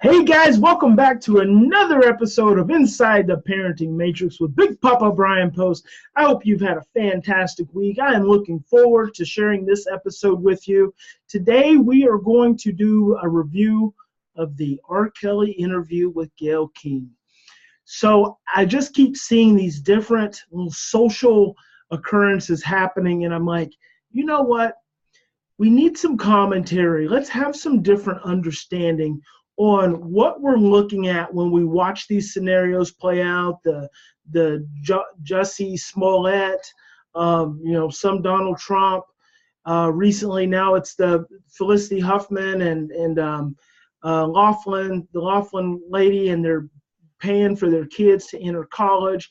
Hey guys, welcome back to another episode of Inside the Parenting Matrix with Big Papa Bryan Post. I hope you've had a fantastic week. I am looking forward to sharing this episode with you. Today we are going to do a review of the R. Kelly interview with Gayle King. So I just keep seeing these different little social occurrences happening, and I'm like, you know what? We need some commentary. Let's have some different understanding on what we're looking at when we watch these scenarios play out. The Jussie Smollett, some Donald Trump. Recently, now it's the Felicity Huffman and the Laughlin lady, and they're paying for their kids to enter college.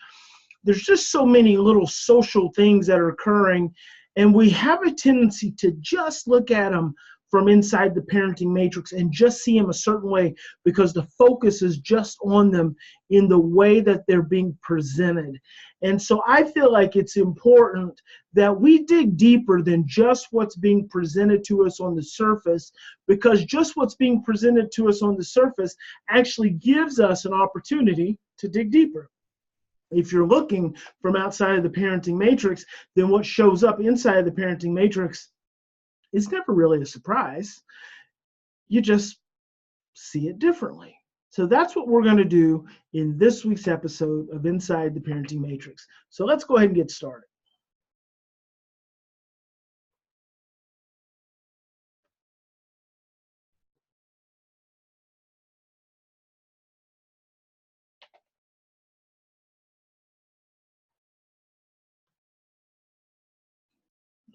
There's just so many little social things that are occurring. And we have a tendency to just look at them from inside the parenting matrix and just see them a certain way because the focus is just on them in the way that they're being presented. And so I feel like it's important that we dig deeper than just what's being presented to us on the surface, because just what's being presented to us on the surface actually gives us an opportunity to dig deeper. If you're looking from outside of the parenting matrix, then what shows up inside of the parenting matrix is never really a surprise. You just see it differently. So that's what we're going to do in this week's episode of Inside the Parenting Matrix. So let's go ahead and get started.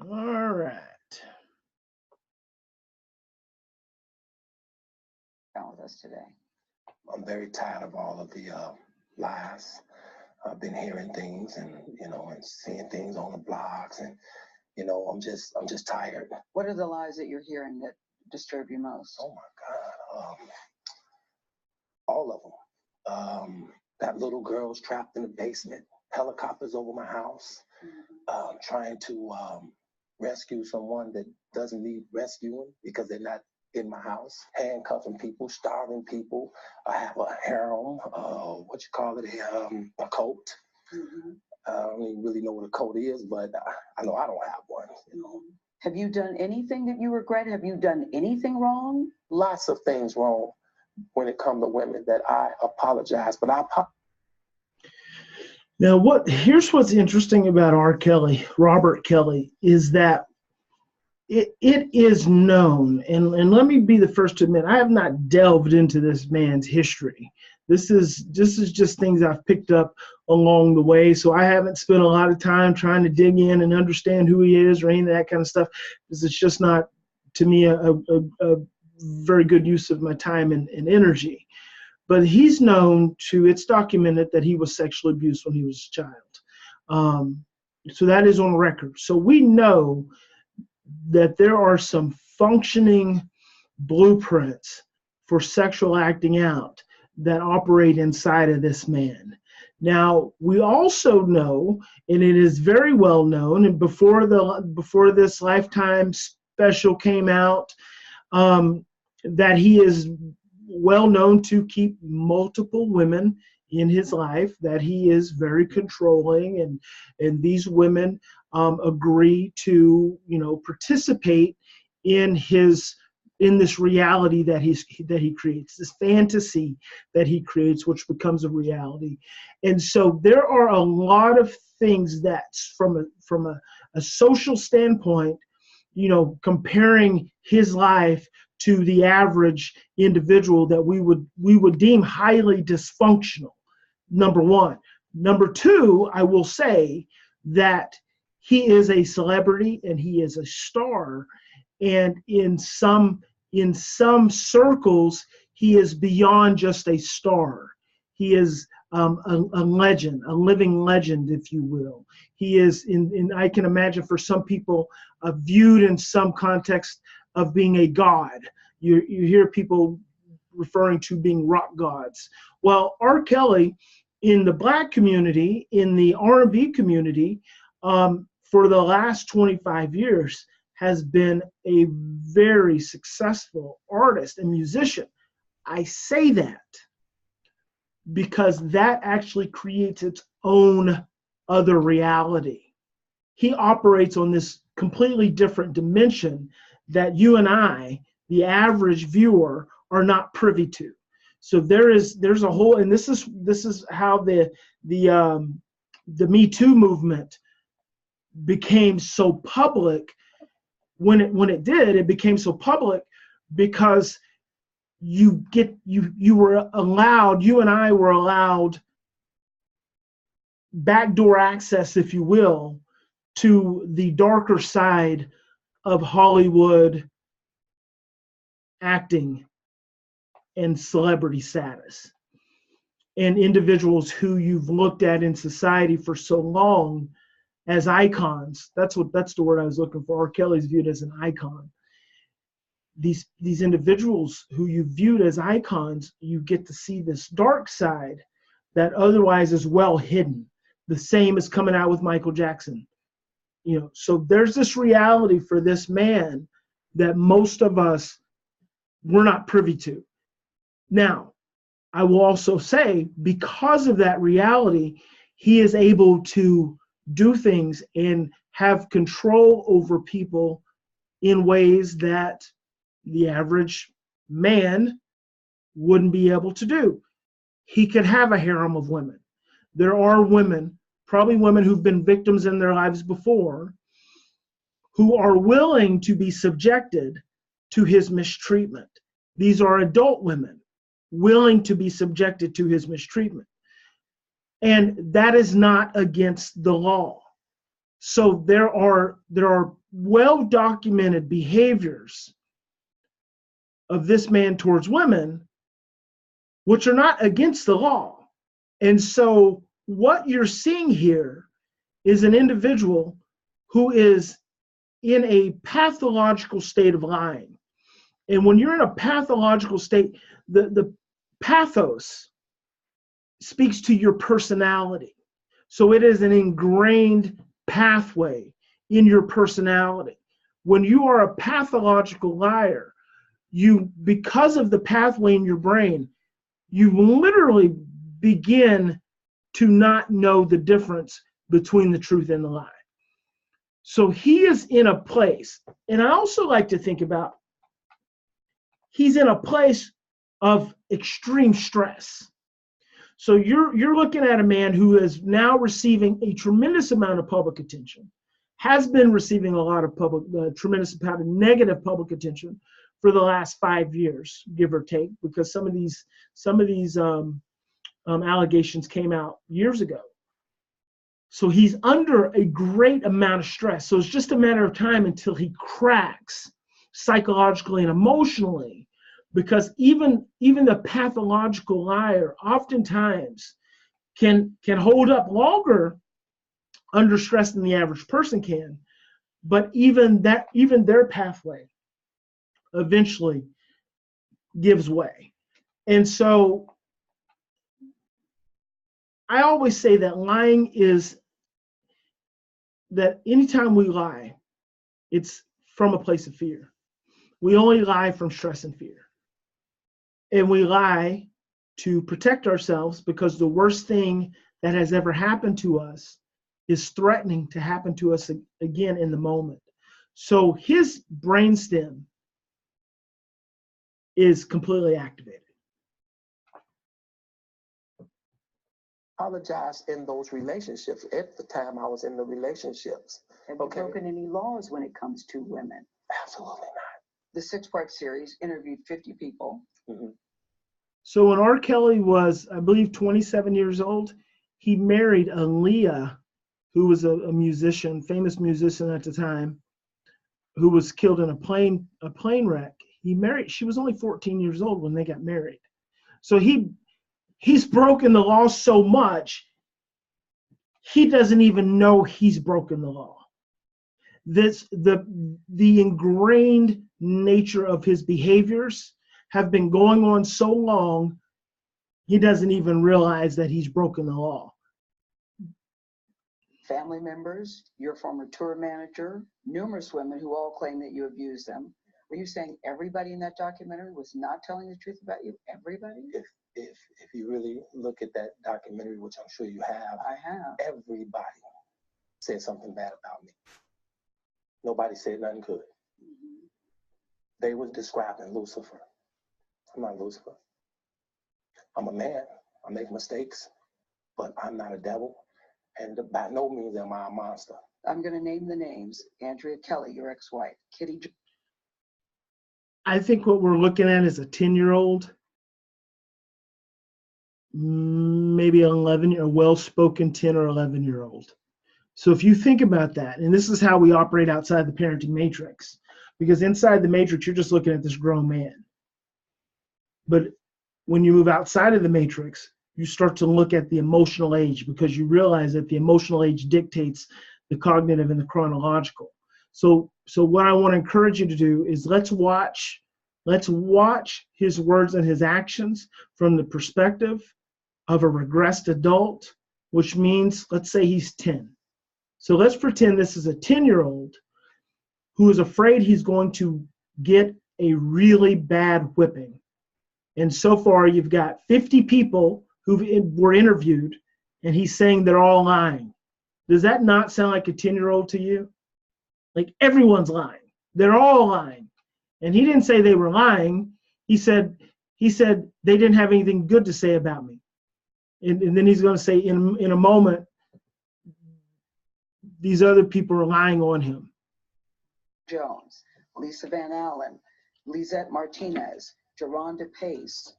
All right. With us today. I'm very tired of all of the lies. I've been hearing things and seeing things on the blogs, and I'm just tired. What are the lies that you're hearing that disturb you most? Oh my God, all of them. That little girl's trapped in the basement. Helicopters over my house, trying to rescue someone that doesn't need rescuing because they're not in my house, handcuffing people, starving people. I have a harem, a coat. I don't even really know what a coat is, but I know I don't have one. Have you done anything that you regret? Have you done anything wrong? Lots of things wrong when it comes to women that I apologize, but Now, here's what's interesting about Robert Kelly, is that it is known, and let me be the first to admit, I have not delved into this man's history. This is just things I've picked up along the way, so I haven't spent a lot of time trying to dig in and understand who he is or any of that kind of stuff, because it's just not, to me, a very good use of my time and energy. But he's known it's documented that he was sexually abused when he was a child. So that is on record. So we know that there are some functioning blueprints for sexual acting out that operate inside of this man. Now, we also know, and it is very well known, and before this Lifetime special came out, that he is well known to keep multiple women in his life, that he is very controlling, and these women agree to participate in this reality that he creates, this fantasy that he creates, which becomes a reality. And so there are a lot of things that from a social standpoint, comparing his life to the average individual that we would deem highly dysfunctional, number one. Number two, I will say that he is a celebrity and he is a star, and in some circles he is beyond just a star. He is a legend, a living legend, if you will. He is, I can imagine for some people, viewed in some context of being a god. You hear people referring to being rock gods. Well, R. Kelly, in the Black community, in the R&B community, for the last 25 years, has been a very successful artist and musician. I say that because that actually creates its own other reality. He operates on this completely different dimension that you and I, the average viewer, are not privy to. So there's a whole, and this is how the Me Too movement became so public. When it did, it became so public because you and I were allowed backdoor access, if you will, to the darker side of Hollywood acting and celebrity status, and individuals who you've looked at in society for so long as icons. That's the word I was looking for. R. Kelly's viewed as an icon. These individuals who you viewed as icons, you get to see this dark side that otherwise is well hidden. The same is coming out with Michael Jackson. So there's this reality for this man that most of us were not privy to. Now, I will also say, because of that reality, he is able to do things and have control over people in ways that the average man wouldn't be able to do. He could have a harem of women. There are women, probably women who've been victims in their lives before, who are willing to be subjected to his mistreatment. These are adult women willing to be subjected to his mistreatment. And that is not against the law. So there are well-documented behaviors of this man towards women which are not against the law. And so what you're seeing here is an individual who is in a pathological state of lying. And when you're in a pathological state, the pathos speaks to your personality. So it is an ingrained pathway in your personality. When you are a pathological liar, because of the pathway in your brain, you literally begin to not know the difference between the truth and the lie. So he is in a place, and I also like to think about, he's in a place of extreme stress. So you're looking at a man who is now receiving a tremendous amount of public attention, has been receiving a lot of tremendous amount of negative public attention for the last 5 years, give or take, because some of these allegations came out years ago. So he's under a great amount of stress. So it's just a matter of time until he cracks psychologically and emotionally, because even the pathological liar oftentimes can hold up longer under stress than the average person can. But even their pathway eventually gives way. And so I always say that lying is that anytime we lie, it's from a place of fear. We only lie from stress and fear. And we lie to protect ourselves because the worst thing that has ever happened to us is threatening to happen to us again in the moment. So his brainstem is completely activated. Apologize in those relationships. At the time I was in the relationships. Have you broken any laws when it comes to women? Absolutely not. The 6-part series interviewed 50 people. Mm-hmm. So when R. Kelly was, I believe, 27 years old, he married Aaliyah, who was a musician, famous musician at the time, who was killed in a plane wreck. She was only 14 years old when they got married. So he's broken the law so much, he doesn't even know he's broken the law. The ingrained nature of his behaviors have been going on so long, he doesn't even realize that he's broken the law. Family members, your former tour manager, numerous women who all claim that you abused them. Were you saying everybody in that documentary was not telling the truth about you? Everybody? If you really look at that documentary, which I'm sure you have, I have. everybody said something bad about me. Nobody said nothing good. Mm-hmm. They was describing Lucifer. I'm not Lucifer. I'm a man. I make mistakes, but I'm not a devil. And by no means am I a monster. I'm going to name the names. Andrea Kelly, your ex-wife. Kitty. I think what we're looking at is a 10-year-old, maybe an 11-year, a well-spoken 10 or 11-year-old. So if you think about that, and this is how we operate outside the parenting matrix, because inside the matrix, you're just looking at this grown man. But when you move outside of the matrix, you start to look at the emotional age, because you realize that the emotional age dictates the cognitive and the chronological. So what I want to encourage you to do is let's watch his words and his actions from the perspective of a regressed adult, which means, let's say he's 10. So let's pretend this is a 10-year-old who is afraid he's going to get a really bad whipping. And so far, you've got 50 people who were interviewed, and he's saying they're all lying. Does that not sound like a 10-year-old to you? Like, everyone's lying. They're all lying. And he didn't say they were lying. He said they didn't have anything good to say about me. And then he's going to say in a moment, these other people are lying on him. Jones, Lisa Van Allen, Lizette Martinez, Jerronda Pace,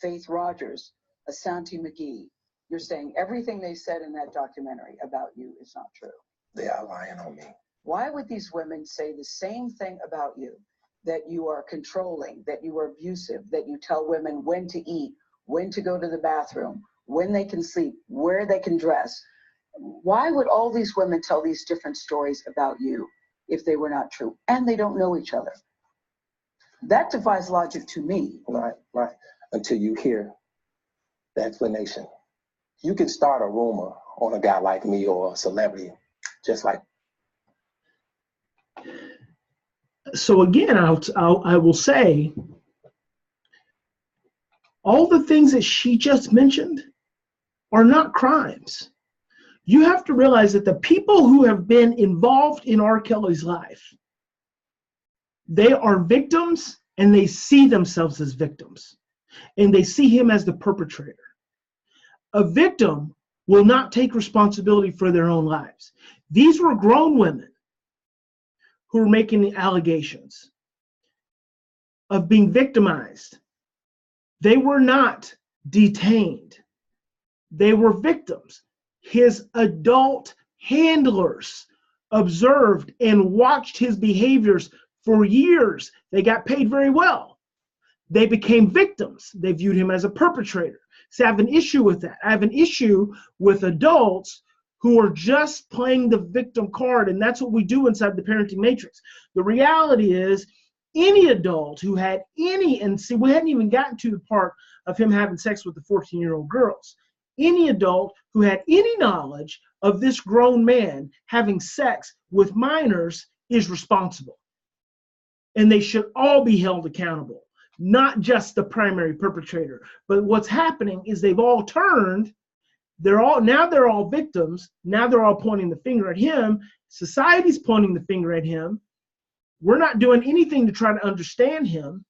Faith Rogers, Asante McGee. You're saying everything they said in that documentary about you is not true. They are lying on me. Why would these women say the same thing about you? That you are controlling, that you are abusive, that you tell women when to eat, when to go to the bathroom, when they can sleep, where they can dress. Why would all these women tell these different stories about you if they were not true? And they don't know each other. That defies logic to me. Right. Until you hear the explanation. You can start a rumor on a guy like me or a celebrity, just like. So again, I will say, all the things that she just mentioned are not crimes. You have to realize that the people who have been involved in R. Kelly's life, they are victims, and they see themselves as victims, and they see him as the perpetrator. A victim will not take responsibility for their own lives. These were grown women who were making the allegations of being victimized. They were not detained. They were victims. His adult handlers observed and watched his behaviors for years. They got paid very well. They became victims. They viewed him as a perpetrator. So I have an issue with that. I have an issue with adults who are just playing the victim card, and that's what we do inside the parenting matrix. The reality is, any adult who had any, and see, we hadn't even gotten to the part of him having sex with the 14-year-old girls. Any adult who had any knowledge of this grown man having sex with minors is responsible. And they should all be held accountable, not just the primary perpetrator. But what's happening is they've all turned. They're all victims. Now they're all pointing the finger at him. Society's pointing the finger at him. We're not doing anything to try to understand him.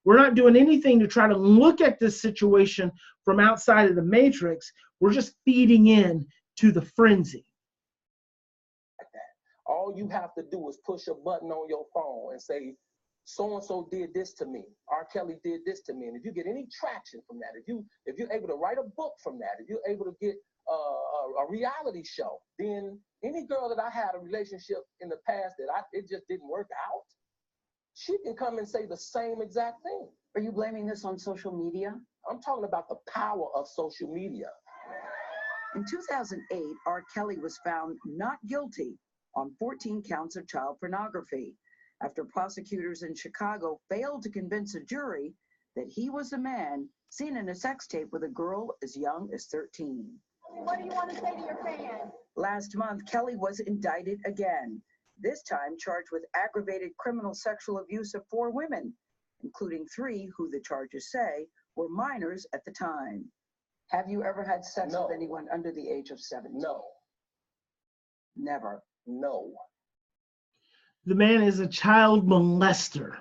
We're not doing anything to try to look at this situation from outside of the matrix. We're just feeding in to the frenzy. All you have to do is push a button on your phone and say, so-and-so did this to me. R. Kelly did this to me. And if you get any traction from that, if you're able to write a book from that, if you're able to get a reality show, then any girl that I had a relationship in the past that it just didn't work out, she can come and say the same exact thing. Are you blaming this on social media? I'm talking about the power of social media. In 2008, R. Kelly was found not guilty on 14 counts of child pornography after prosecutors in Chicago failed to convince a jury that he was a man seen in a sex tape with a girl as young as 13. What do you want to say to your fans? Last month, Kelly was indicted again. this time charged with aggravated criminal sexual abuse of 4 women, including 3 who the charges say were minors at the time. Have you ever had sex No. with anyone under the age of 17? No. Never. No. The man is a child molester.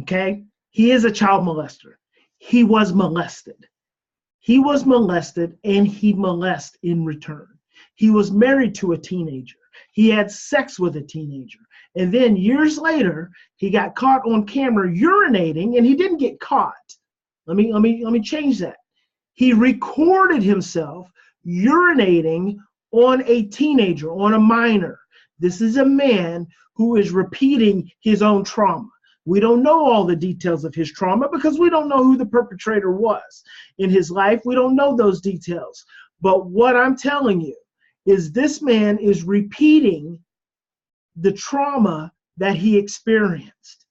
Okay? He is a child molester. He was molested. He was molested and he molested in return. He was married to a teenager. He had sex with a teenager. And then years later, he got caught on camera urinating, and he didn't get caught. Let me change that. He recorded himself urinating on a teenager, on a minor. This is a man who is repeating his own trauma. We don't know all the details of his trauma because we don't know who the perpetrator was in his life. We don't know those details. But what I'm telling you is this man is repeating the trauma that he experienced.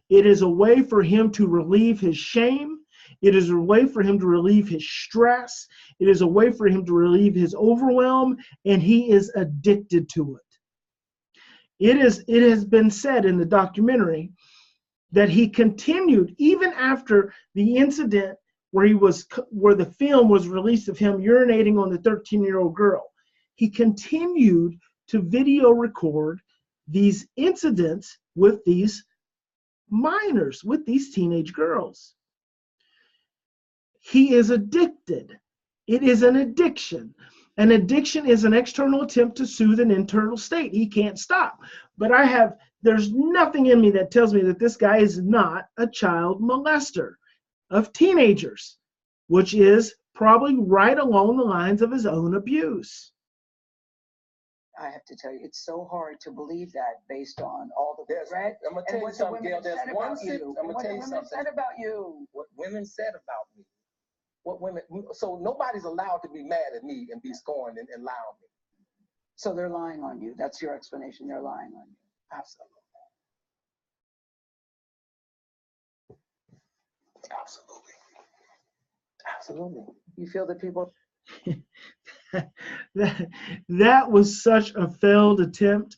It is a way for him to relieve his shame. It is a way for him to relieve his stress. It is a way for him to relieve his overwhelm, and he is addicted to it. It has been said in the documentary that he continued even after the incident where the film was released of him urinating on the 13-year-old girl. He continued to video record these incidents with these minors, with these teenage girls. He is addicted. It is an addiction. An addiction is an external attempt to soothe an internal state. He can't stop. But there's nothing in me that tells me that this guy is not a child molester of teenagers, which is probably right along the lines of his own abuse. I have to tell you, it's so hard to believe that based on all the I'm gonna tell you something, Gail. There's one thing I'm gonna tell you something. Said about you. What women said about me. So nobody's allowed to be mad at me and be scorned and lie on me. So they're lying on you. That's your explanation. They're lying on you. Absolutely. Absolutely. Absolutely. You feel that people... that was such a failed attempt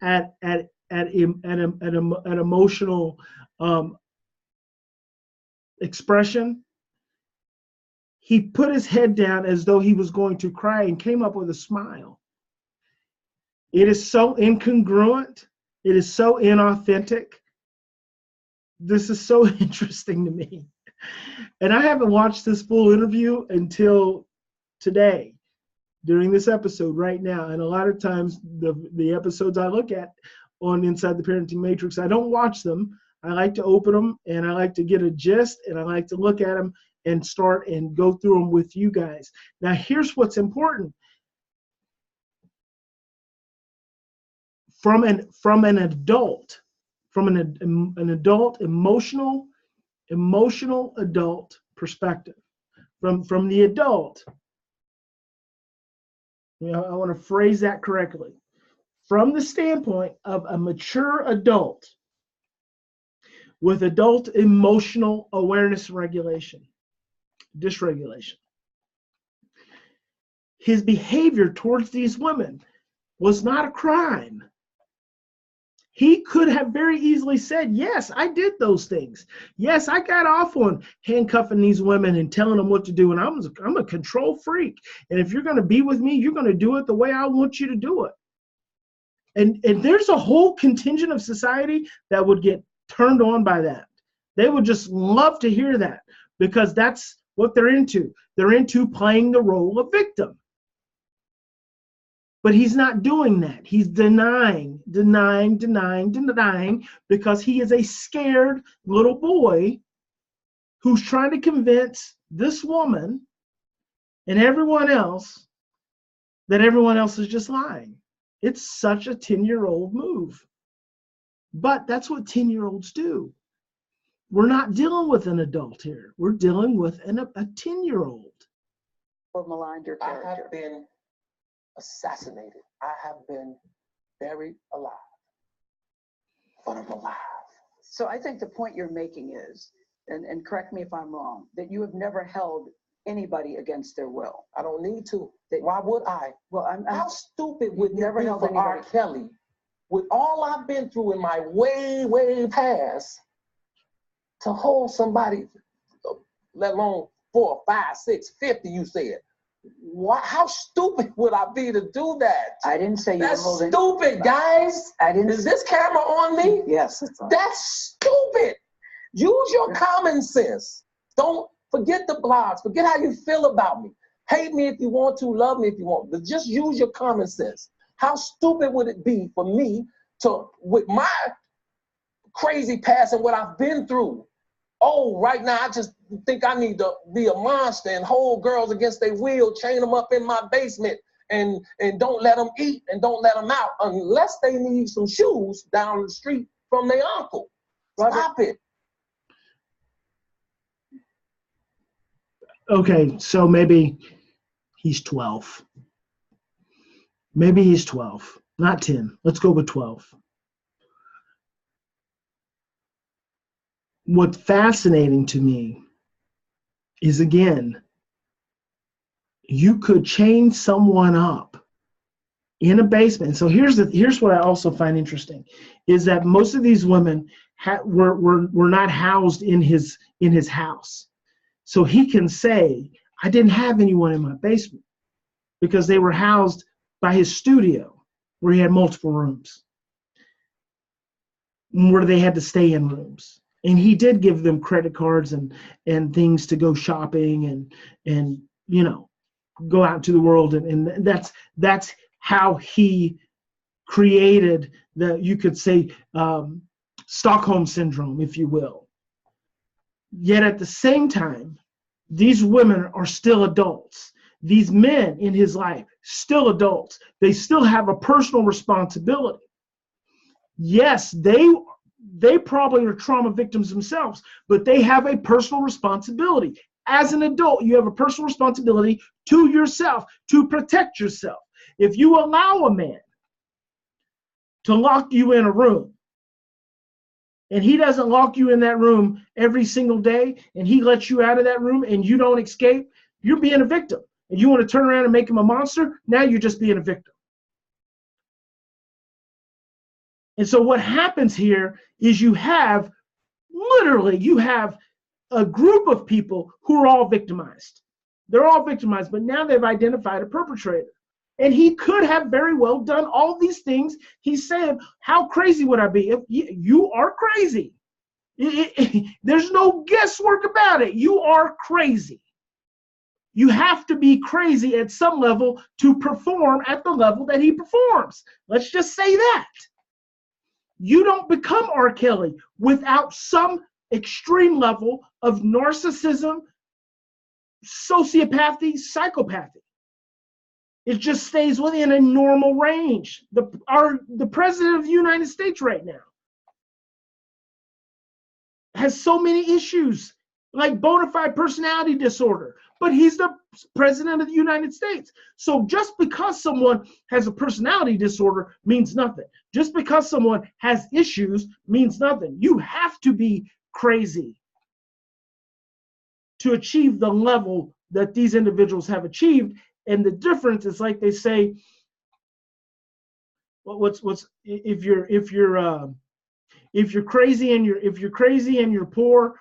at emotional expression. He put his head down as though he was going to cry and came up with a smile. It is so incongruent. It is so inauthentic. This is so interesting to me. And I haven't watched this full interview until today, during this episode right now. And a lot of times the episodes I look at on Inside the Parenting Matrix, I don't watch them. I like to open them and I like to get a gist and I like to look at them and start and go through them with you guys. Now, here's what's important. From an adult emotional adult perspective, from the adult, I want to phrase that correctly. From the standpoint of a mature adult with adult emotional awareness and dysregulation, his behavior towards these women was not a crime. He could have very easily said, yes, I did those things. Yes, I got off on handcuffing these women and telling them what to do. And I'm a control freak. And if you're going to be with me, you're going to do it the way I want you to do it. And there's a whole contingent of society that would get turned on by that. They would just love to hear that because that's what they're into. They're into playing the role of victim. But he's not doing that. He's denying, because he is a scared little boy who's trying to convince this woman and everyone else that everyone else is just lying. It's such a 10-year-old move. But that's what 10-year-olds do. We're not dealing with an adult here. We're dealing with a 10-year-old. Or maligned your character. I have been assassinated. I have been buried alive. But I'm alive. So I think the point you're making is, and correct me if I'm wrong, that you have never held anybody against their will. I don't need to. Why would I? Well, How stupid would it never be held for R. anybody. Kelly with all I've been through in my way past, to hold somebody, let alone 4, 5, 6, 50, you said. How stupid would I be to do that? I didn't say you were holding. That's stupid, guys. I didn't. Is this camera on me? Yes, it's on. That's stupid. Use your common sense. Don't forget the blogs. Forget how you feel about me. Hate me if you want to, love me if you want, but just use your common sense. How stupid would it be for me to, with my crazy past and what I've been through, oh, right now I just think I need to be a monster and hold girls against their will, chain them up in my basement, and don't let them eat and don't let them out unless they need some shoes down the street from their uncle. Stop it. Okay, so maybe he's 12. Maybe he's 12, not 10. Let's go with 12. What's fascinating to me is, again, you could chain someone up in a basement. So here's what I also find interesting, is that most of these women were not housed in his house. So he can say, I didn't have anyone in my basement, because they were housed by his studio, where he had multiple rooms, where they had to stay in rooms. And he did give them credit cards and things to go shopping and you know, go out into the world. And that's how he created the, you could say, Stockholm syndrome, if you will. Yet at the same time, these women are still adults. These men in his life, still adults. They still have a personal responsibility. Yes, they probably are trauma victims themselves, but they have a personal responsibility. As an adult, you have a personal responsibility to yourself to protect yourself. If you allow a man to lock you in a room, and he doesn't lock you in that room every single day, and he lets you out of that room and you don't escape, you're being a victim. And you want to turn around and make him a monster, now you're just being a victim. And so what happens here is you have a group of people who are all victimized. They're all victimized, but now they've identified a perpetrator. And he could have very well done all these things. He's saying, how crazy would I be? If you are crazy. There's no guesswork about it. You are crazy. You have to be crazy at some level to perform at the level that he performs. Let's just say that. You don't become R. Kelly without some extreme level of narcissism, sociopathy, psychopathy. It just stays within a normal range. The president of the United States right now has so many issues, like bona fide personality disorder, but he's the president of the United States. So just because someone has a personality disorder means nothing. Just because someone has issues means nothing. You have to be crazy to achieve the level that these individuals have achieved. And the difference is, like they say, if you're crazy and you're poor,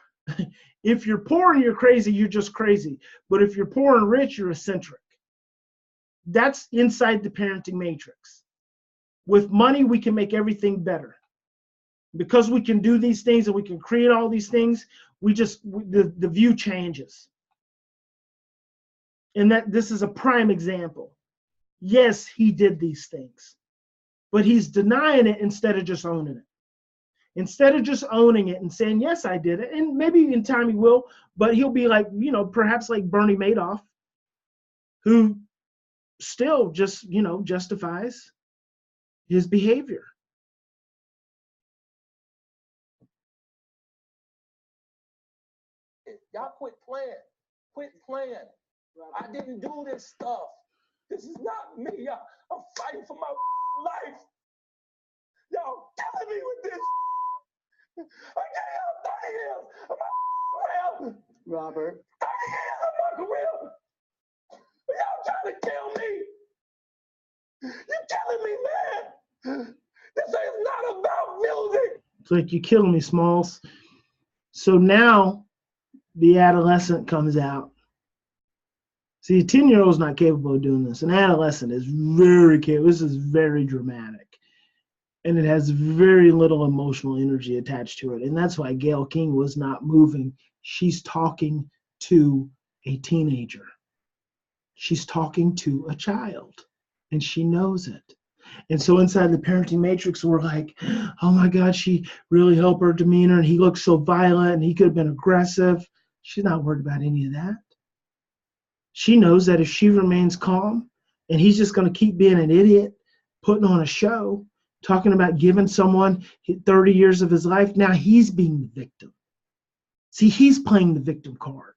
if you're poor and you're crazy, you're just crazy. But if you're poor and rich, you're eccentric. That's inside the parenting matrix. With money, we can make everything better. Because we can do these things and we can create all these things, the view changes. And that this is a prime example. Yes, he did these things, but he's denying it instead of just owning it. Instead of just owning it and saying, yes, I did it, and maybe in time he will, but he'll be like, perhaps like Bernie Madoff, who still just, justifies his behavior. Y'all quit playing. Quit playing. I didn't do this stuff. This is not me. I'm fighting for my life. Y'all killing me with this. I got 30 years of my career. Robert. 30 years of my career. Y'all trying to kill me. You're killing me, man. This is not about music. It's like, you're killing me, Smalls. So now the adolescent comes out. See, a 10-year-old is not capable of doing this. An adolescent is very capable. This is very dramatic. And it has very little emotional energy attached to it. And that's why Gayle King was not moving. She's talking to a teenager. She's talking to a child. And she knows it. And so inside the parenting matrix, we're like, oh my God, she really helped her demeanor. And he looks so violent and he could have been aggressive. She's not worried about any of that. She knows that if she remains calm and he's just going to keep being an idiot, putting on a show, talking about giving someone 30 years of his life, now he's being the victim. See, he's playing the victim card.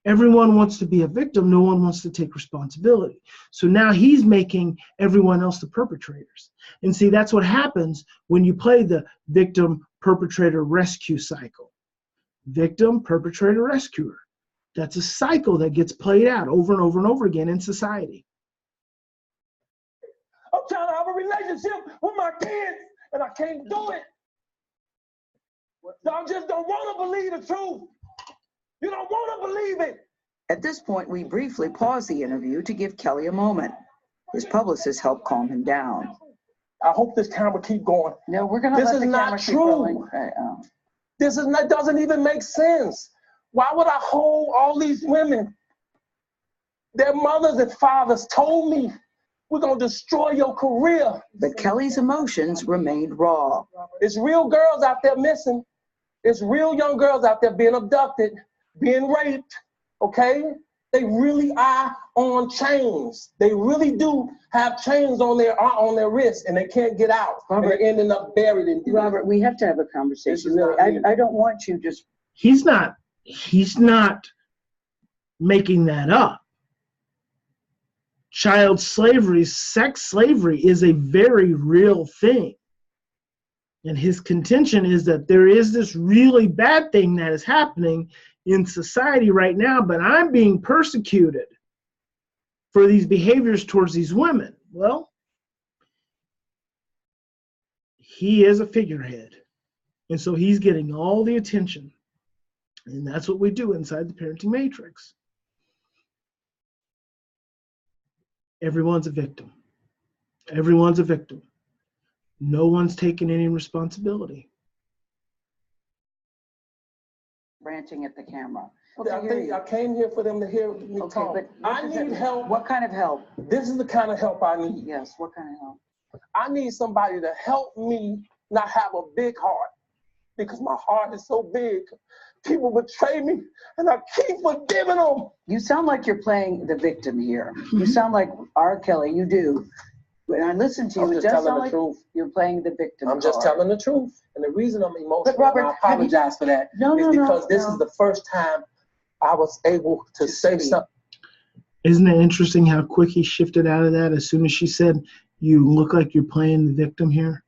Everyone wants to be a victim. No one wants to take responsibility. So now he's making everyone else the perpetrators. And see, that's what happens when you play the victim, perpetrator, rescue cycle. Victim, perpetrator, rescuer. That's a cycle that gets played out over and over and over again in society. I'm trying to have a relationship with my kids, and I can't do it. Y'all just don't want to believe the truth. You don't want to believe it. At this point, we briefly pause the interview to give Kelly a moment. His publicist helped calm him down. I hope this camera keep going. No, we're going to let the camera keep rolling. This is not, doesn't even make sense. Why would I hold all these women? Their mothers and fathers told me, we're going to destroy your career. But Kelly's emotions remained raw. It's real girls out there missing. It's real young girls out there being abducted, being raped, okay? They really are on chains. They really do have chains on their wrists, and they can't get out. Robert, and they're ending up buried in. Robert, we have to have a conversation. Really, I don't want you just. He's not making that up. Child slavery, sex slavery is a very real thing. And his contention is that there is this really bad thing that is happening in society right now, but I'm being persecuted for these behaviors towards these women. Well, he is a figurehead. And so he's getting all the attention. And that's what we do inside the parenting matrix. Everyone's a victim. Everyone's a victim. No one's taking any responsibility. Ranting at the camera. I came here for them to hear me talk. But I need help. What kind of help? This is the kind of help I need. Yes, what kind of help? I need somebody to help me not have a big heart, because my heart is so big. People betray me, and I keep forgiving them. You sound like you're playing the victim here. You sound like R. Kelly, you do. When I listen to you, it does sound like you're playing the victim. I'm just telling the truth. And the reason I'm emotional, but Robert, and I apologize for that, is because this is the first time I was able to say something. Isn't it interesting how quick he shifted out of that as soon as she said, you look like you're playing the victim here?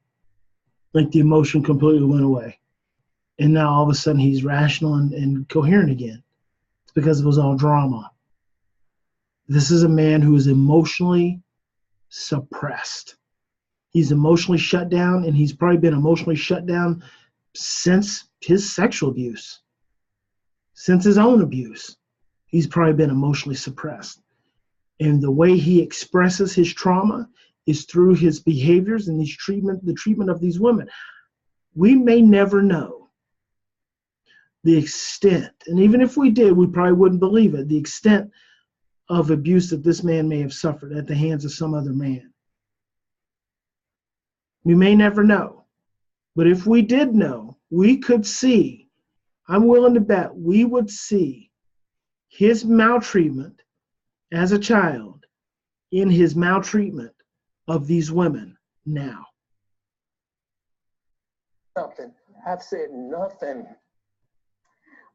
Like the emotion completely went away. And now all of a sudden he's rational and coherent again. It's because it was all drama. This is a man who is emotionally suppressed. He's emotionally shut down, and he's probably been emotionally shut down since his sexual abuse, since his own abuse. He's probably been emotionally suppressed. And the way he expresses his trauma is through his behaviors and the treatment of these women. We may never know the extent, and even if we did, we probably wouldn't believe it, the extent of abuse that this man may have suffered at the hands of some other man. We may never know. But if we did know, we could see, I'm willing to bet, we would see his maltreatment as a child in his maltreatment of these women now. Nothing. I've said nothing.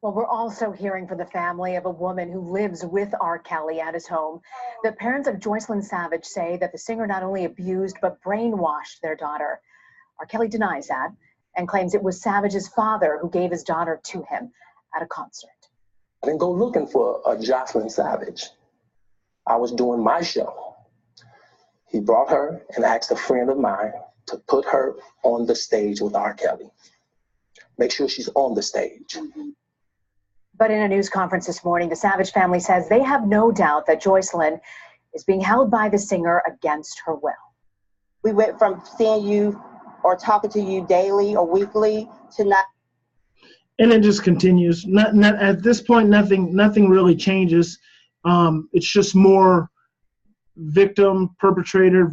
Well, we're also hearing from the family of a woman who lives with R. Kelly at his home. The parents of Joycelyn Savage say that the singer not only abused but brainwashed their daughter. R. Kelly denies that and claims it was Savage's father who gave his daughter to him at a concert. I didn't go looking for a Joycelyn Savage. I was doing my show. He brought her and asked a friend of mine to put her on the stage with R. Kelly. Make sure she's on the stage. But in a news conference this morning, the Savage family says they have no doubt that Joycelyn is being held by the singer against her will. We went from seeing you or talking to you daily or weekly to not. And it just continues. Not at this point, nothing really changes. It's just more victim, perpetrator.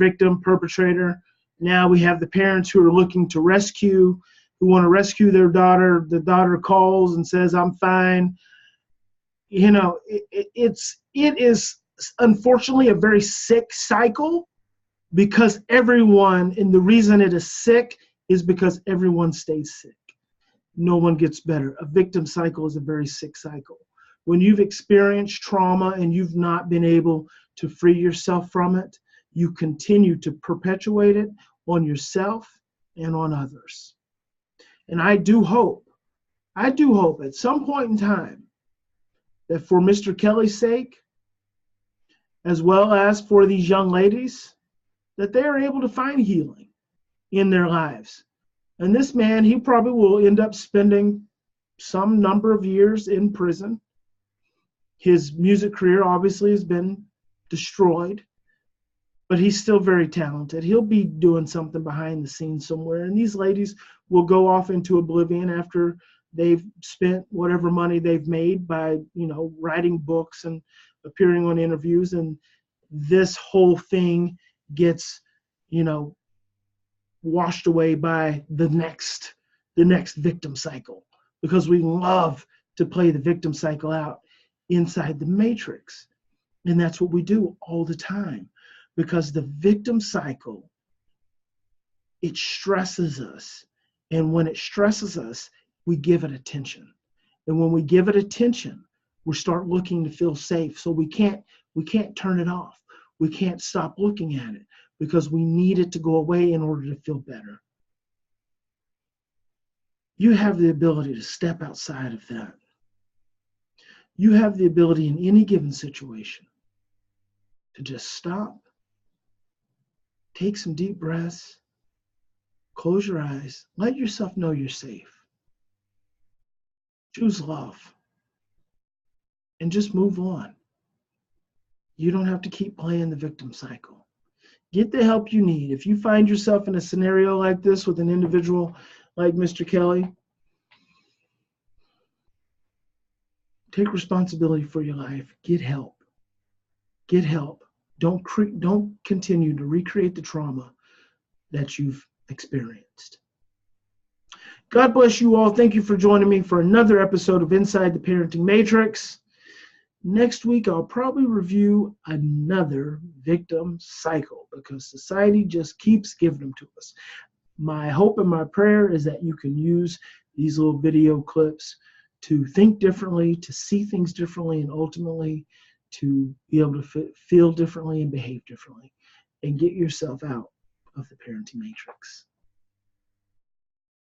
Now we have the parents who are looking to rescue, who want to rescue their daughter. The daughter calls and says, "I'm fine." You know, it is unfortunately a very sick cycle, because everyone, and the reason it is sick is because everyone stays sick. No one gets better. A victim cycle is a very sick cycle. When you've experienced trauma and you've not been able to free yourself from it, you continue to perpetuate it on yourself and on others. And I do hope at some point in time that for Mr. Kelly's sake, as well as for these young ladies, that they are able to find healing in their lives. And this man, he probably will end up spending some number of years in prison. His music career obviously has been destroyed, but he's still very talented. He'll be doing something behind the scenes somewhere, and these ladies will go off into oblivion after they've spent whatever money they've made by, writing books and appearing on interviews, and this whole thing gets, washed away by the next victim cycle, because we love to play the victim cycle out inside the matrix. And that's what we do all the time, because the victim cycle, it stresses us. And when it stresses us, we give it attention. And when we give it attention, we start looking to feel safe. So we can't turn it off. We can't stop looking at it, because we need it to go away in order to feel better. You have the ability to step outside of that. You have the ability in any given situation to just stop, take some deep breaths, close your eyes, let yourself know you're safe. Choose love, and just move on. You don't have to keep playing the victim cycle. Get the help you need. If you find yourself in a scenario like this with an individual like Mr. Kelly, take responsibility for your life. Get help. Get help. Don't continue to recreate the trauma that you've experienced. God bless you all. Thank you for joining me for another episode of Inside the Parenting Matrix. Next week, I'll probably review another victim cycle, because society just keeps giving them to us. My hope and my prayer is that you can use these little video clips to think differently, to see things differently, and ultimately to be able to feel differently and behave differently, and get yourself out of the parenting matrix.